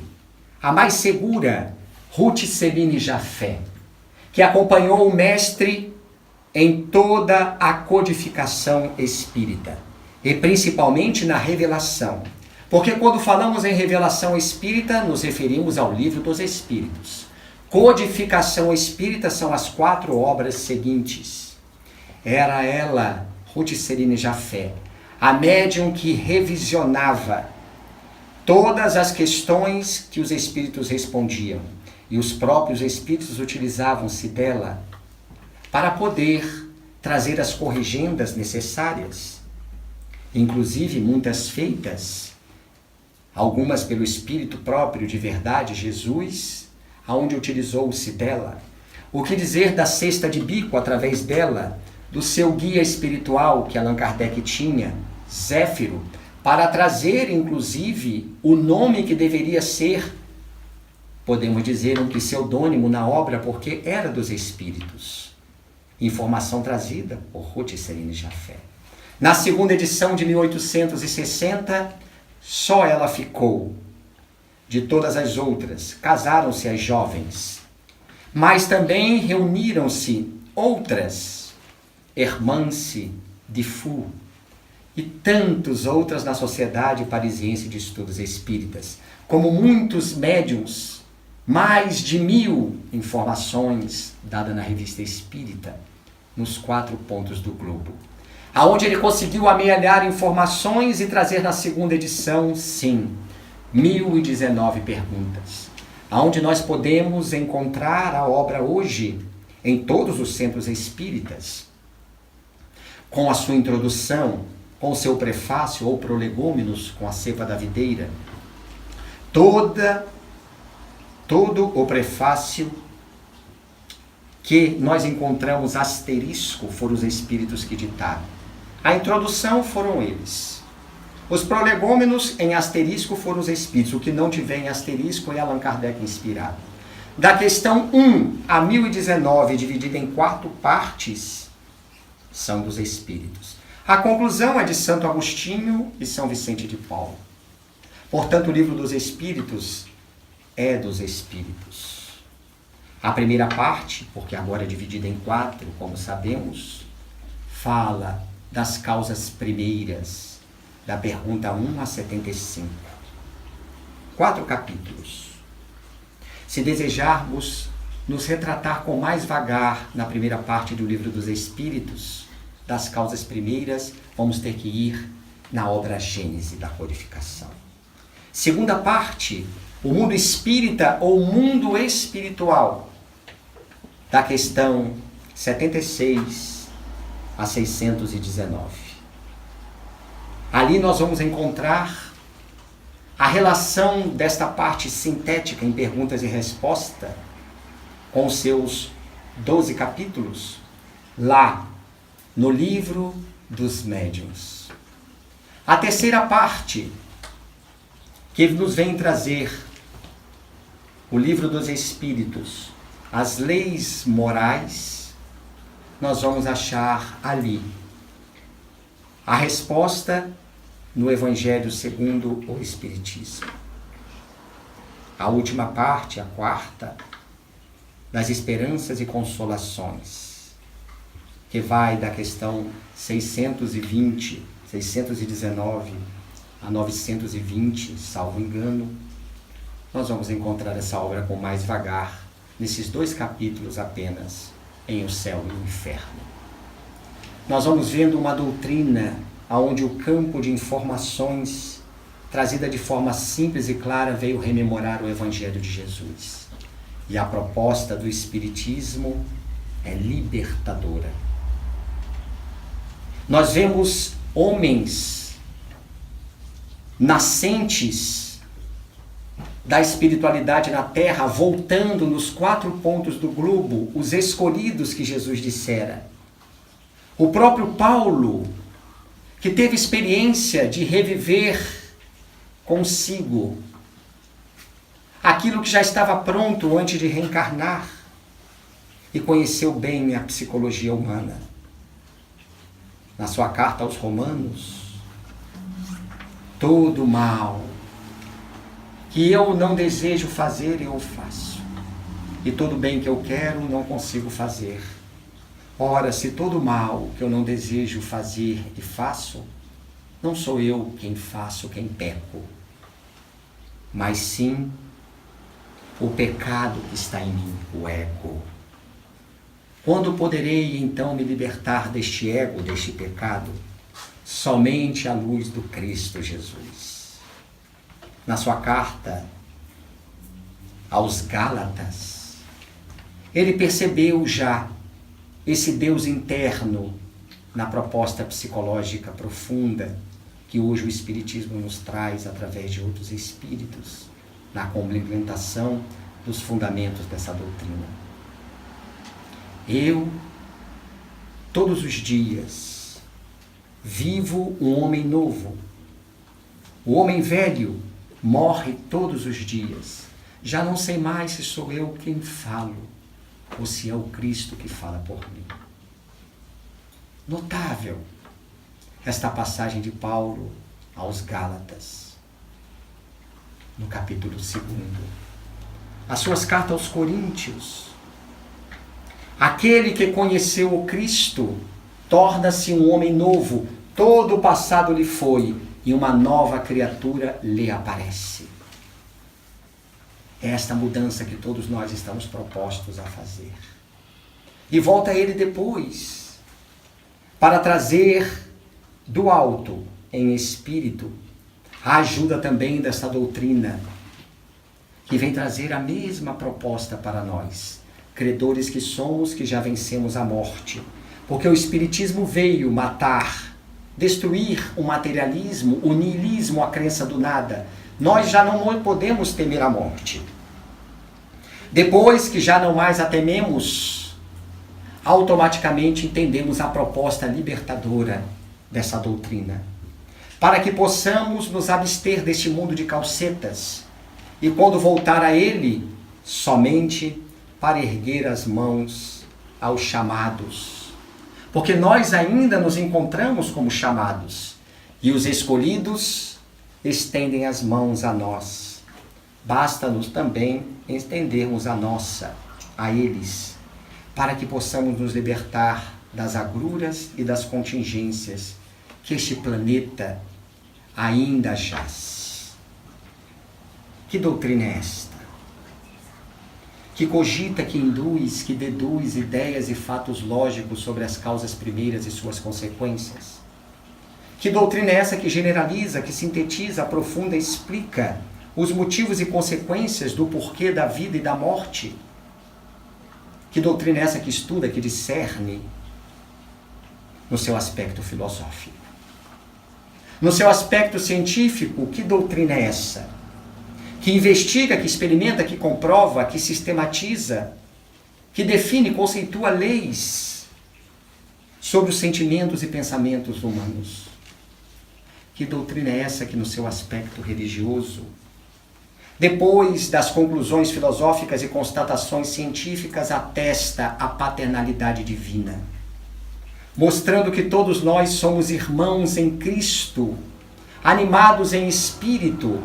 a mais segura, Ruth Céline Jaffé, que acompanhou o mestre em toda a codificação espírita, e principalmente na revelação. Porque quando falamos em revelação espírita, nos referimos ao Livro dos Espíritos. Codificação espírita são as 4 obras seguintes. Era ela, Ruth Céline Jaffé, a médium que revisionava todas as questões que os espíritos respondiam. E os próprios espíritos utilizavam-se dela para poder trazer as corrigendas necessárias, inclusive muitas feitas, algumas pelo Espírito próprio de verdade, Jesus, aonde utilizou-se dela. O que dizer da cesta de bico através dela, do seu guia espiritual que Allan Kardec tinha, Zéfiro, para trazer inclusive o nome que deveria ser, podemos dizer, um pseudônimo na obra, porque era dos espíritos. Informação trazida por Ruth Céline Jaffé. Na segunda edição de 1860, só ela ficou. De todas as outras, casaram-se as jovens. Mas também reuniram-se outras, Hermance, Dufour e tantas outras na Sociedade Parisiense de Estudos Espíritas, como muitos médiuns, mais de 1000 informações dadas na Revista Espírita, nos 4 pontos do globo, aonde ele conseguiu amealhar informações e trazer na segunda edição, sim, 1019 perguntas, aonde nós podemos encontrar a obra hoje em todos os centros espíritas, com a sua introdução, com o seu prefácio ou prolegômenos com a cepa da videira, todo o prefácio que nós encontramos asterisco foram os espíritos que ditaram. A introdução foram eles. Os prolegômenos em asterisco foram os espíritos. O que não tiver em asterisco é Allan Kardec inspirado. Da questão 1 a 1019, dividida em 4 partes, são dos espíritos. A conclusão é de Santo Agostinho e São Vicente de Paulo. Portanto, o Livro dos Espíritos é dos espíritos. A primeira parte, porque agora é dividida em 4, como sabemos, fala das causas primeiras, da pergunta 1 a 75. 4 capítulos. Se desejarmos nos retratar com mais vagar na primeira parte do Livro dos Espíritos, das causas primeiras, vamos ter que ir na obra Gênese da codificação. Segunda parte, o mundo espírita ou mundo espiritual, da questão 76 a 619. Ali nós vamos encontrar a relação desta parte sintética em perguntas e respostas com seus 12 capítulos, lá no Livro dos Médiuns. A terceira parte, que nos vem trazer o Livro dos Espíritos, as leis morais, nós vamos achar ali a resposta no Evangelho segundo o Espiritismo. A última parte, a quarta, das esperanças e consolações, que vai da questão 619 a 920, salvo engano, nós vamos encontrar essa obra com mais vagar, nesses 2 capítulos apenas, em O Céu e o Inferno. Nós vamos vendo uma doutrina onde o campo de informações, trazida de forma simples e clara, veio rememorar o Evangelho de Jesus. E a proposta do Espiritismo é libertadora. Nós vemos homens nascentes da espiritualidade na Terra, voltando nos 4 pontos do globo, os escolhidos que Jesus dissera. O próprio Paulo, que teve experiência de reviver consigo aquilo que já estava pronto antes de reencarnar e conheceu bem a psicologia humana. Na sua carta aos Romanos, todo mal que eu não desejo fazer, eu faço. E todo bem que eu quero, não consigo fazer. Ora, se todo mal que eu não desejo fazer e faço, não sou eu quem faço, quem peco, mas sim o pecado que está em mim, o ego. Quando poderei então me libertar deste ego, deste pecado? Somente à luz do Cristo Jesus. Na sua carta aos Gálatas, ele percebeu já esse Deus interno na proposta psicológica profunda que hoje o Espiritismo nos traz através de outros espíritos, na complementação dos fundamentos dessa doutrina. Eu, todos os dias, vivo um homem novo. O homem velho morre todos os dias. Já não sei mais se sou eu quem falo, ou se é o Cristo que fala por mim. Notável esta passagem de Paulo aos Gálatas, no capítulo 2. As suas cartas aos Coríntios. Aquele que conheceu o Cristo torna-se um homem novo. Todo o passado lhe foi e uma nova criatura lhe aparece. É esta mudança que todos nós estamos propostos a fazer. E volta ele depois para trazer do alto, em espírito, a ajuda também dessa doutrina, que vem trazer a mesma proposta para nós, credores que somos, que já vencemos a morte. Porque o Espiritismo veio matar, destruir o materialismo, o niilismo, a crença do nada. Nós já não podemos temer a morte. Depois que já não mais a tememos, automaticamente entendemos a proposta libertadora dessa doutrina, para que possamos nos abster deste mundo de calcetas e quando voltar a ele, somente para erguer as mãos aos chamados, porque nós ainda nos encontramos como chamados e os escolhidos estendem as mãos a nós. Basta-nos também estendermos a nossa a eles, para que possamos nos libertar das agruras e das contingências que este planeta ainda jaz. Que doutrina é esta? Que cogita, que induz, que deduz ideias e fatos lógicos sobre as causas primeiras e suas consequências? Que doutrina é essa que generaliza, que sintetiza, aprofunda e explica os motivos e consequências do porquê da vida e da morte? Que doutrina é essa que estuda, que discerne no seu aspecto filosófico? No seu aspecto científico, que doutrina é essa? Que investiga, que experimenta, que comprova, que sistematiza, que define, conceitua leis sobre os sentimentos e pensamentos humanos. Que doutrina é essa que no seu aspecto religioso, depois das conclusões filosóficas e constatações científicas, atesta a paternalidade divina, mostrando que todos nós somos irmãos em Cristo, animados em espírito,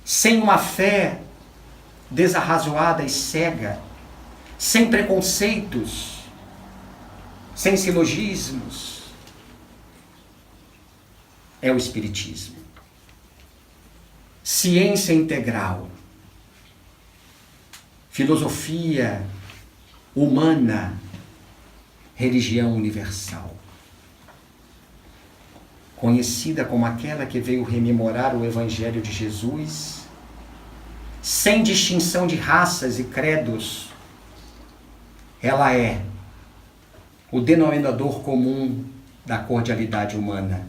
sem uma fé desarrazoada e cega, sem preconceitos, sem silogismos. É o Espiritismo. Ciência integral, filosofia humana, religião universal. Conhecida como aquela que veio rememorar o Evangelho de Jesus, sem distinção de raças e credos, ela é o denominador comum da cordialidade humana,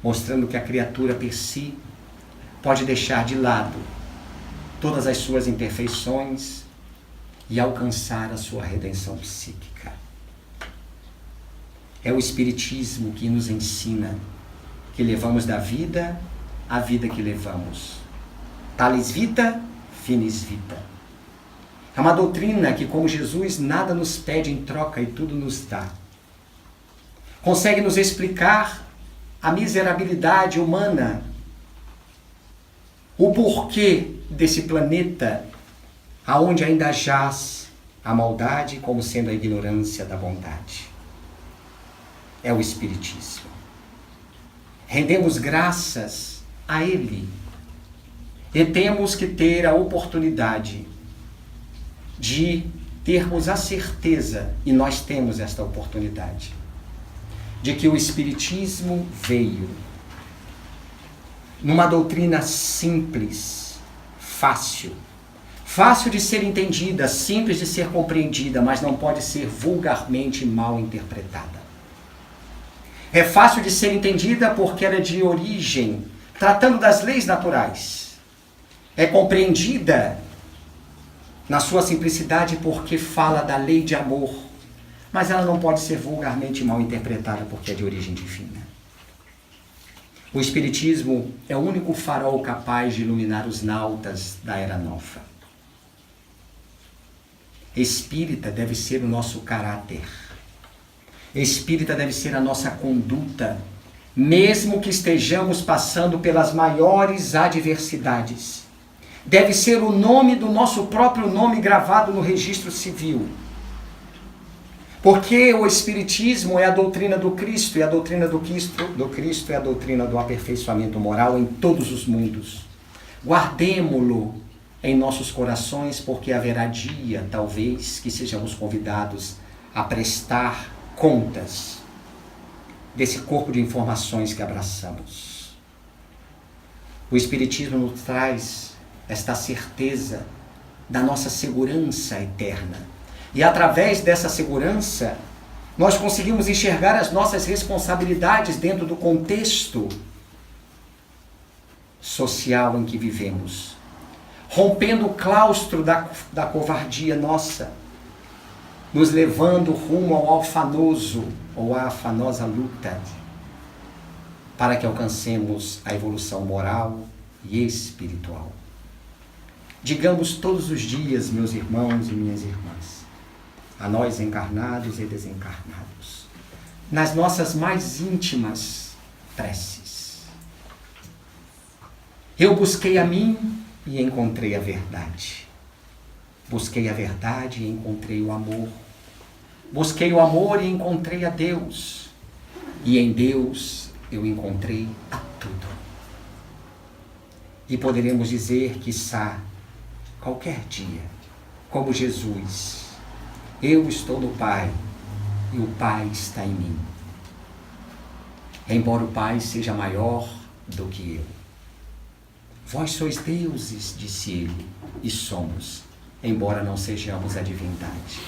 mostrando que a criatura per si pode deixar de lado todas as suas imperfeições e alcançar a sua redenção psíquica. É o Espiritismo que nos ensina que levamos da vida a vida que levamos. Talis vita, finis vita. É uma doutrina que, como Jesus, nada nos pede em troca e tudo nos dá. consegue nos explicar a miserabilidade humana, o porquê desse planeta aonde ainda jaz a maldade como sendo a ignorância da bondade. É o Espiritismo. Rendemos graças a Ele e temos que ter a oportunidade de termos a certeza, e nós temos esta oportunidade, de que o Espiritismo veio numa doutrina simples, fácil de ser entendida, simples de ser compreendida, mas não pode ser vulgarmente mal interpretada. É fácil de ser entendida porque ela é de origem, tratando das leis naturais. É compreendida na sua simplicidade porque fala da lei de amor, mas ela não pode ser vulgarmente mal interpretada porque é de origem divina. O Espiritismo é o único farol capaz de iluminar os nautas da Era Nova. Espírita deve ser o nosso caráter. Espírita deve ser a nossa conduta, mesmo que estejamos passando pelas maiores adversidades. Deve ser o nome do nosso próprio nome gravado no registro civil. Porque o Espiritismo é a doutrina do Cristo, e a doutrina do Cristo é a doutrina do aperfeiçoamento moral em todos os mundos. Guardemo-lo em nossos corações, porque haverá dia, talvez, que sejamos convidados a prestar contas desse corpo de informações que abraçamos. O Espiritismo nos traz esta certeza da nossa segurança eterna. E através dessa segurança, nós conseguimos enxergar as nossas responsabilidades dentro do contexto social em que vivemos, rompendo o claustro da covardia nossa, nos levando rumo ao afanoso ou à afanosa luta, para que alcancemos a evolução moral e espiritual. Digamos todos os dias, meus irmãos e minhas irmãs, a nós encarnados e desencarnados, nas nossas mais íntimas preces: eu busquei a mim e encontrei a verdade. Busquei a verdade e encontrei o amor. Busquei o amor e encontrei a Deus. E em Deus eu encontrei a tudo. E poderemos dizer, quiçá, qualquer dia, como Jesus: eu estou no Pai e o Pai está em mim. Embora o Pai seja maior do que eu. Vós sois deuses, disse ele, e somos, embora não sejamos a divindade.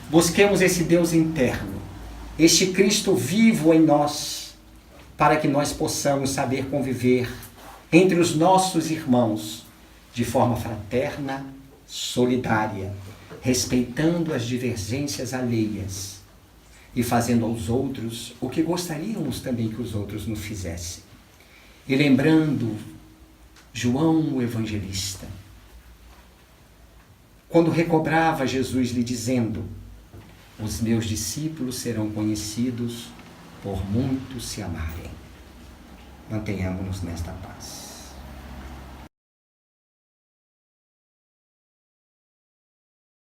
Busquemos esse Deus interno, este Cristo vivo em nós, para que nós possamos saber conviver entre os nossos irmãos de forma fraterna, solidária, respeitando as divergências alheias e fazendo aos outros o que gostaríamos também que os outros nos fizessem. E lembrando João o Evangelista, quando recobrava Jesus lhe dizendo: os meus discípulos serão conhecidos por muitos se amarem. Mantenhamos-nos nesta paz.